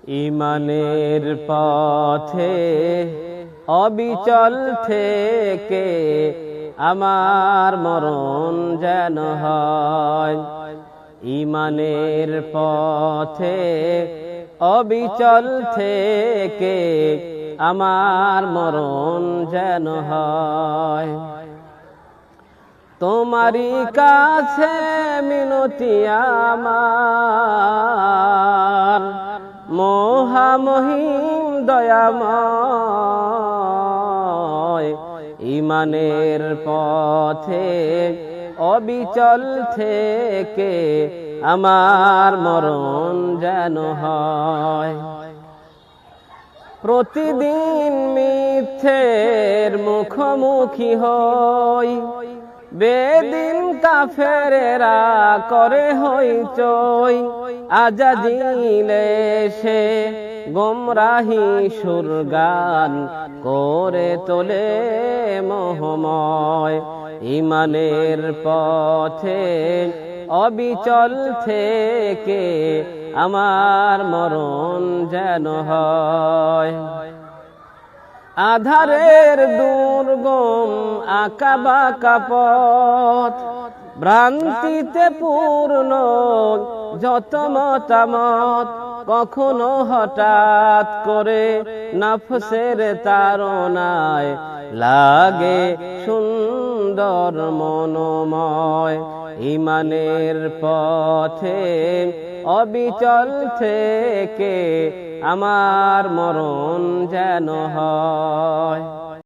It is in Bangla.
ইমানের পথে অবিচল থেকে আমার মরণ যেন হয়। ইমানের পথে অবিচল থেকে আমার মরণ যেন হয়। তোমারই কাছে মিনতি আমার, মহামহিম দয়াময়। ইমানের পথে অবিচল থেকে আমার মরণ যেন হয়। প্রতিদিন মিথ্যের মুখোমুখি হই, বেদিন কাফেরেরা করে হইচই। আজাজিলে সে গোমরাহি সুরগান করে তোলে মোহময়। ইমানের পথে অবিচল থেকে আমার মরণ যেন হয়। আধারের দুর্গম আঁকাবাঁকা পথ, ভ্রান্তিতে পূর্ণ যত মতামত। কখনো হঠাৎ করে নফসের তাড়নায় লাগে সুন্দর মনোময়। ইমানের পথে অবিচল থেকে আমার মরণ যেন হয়।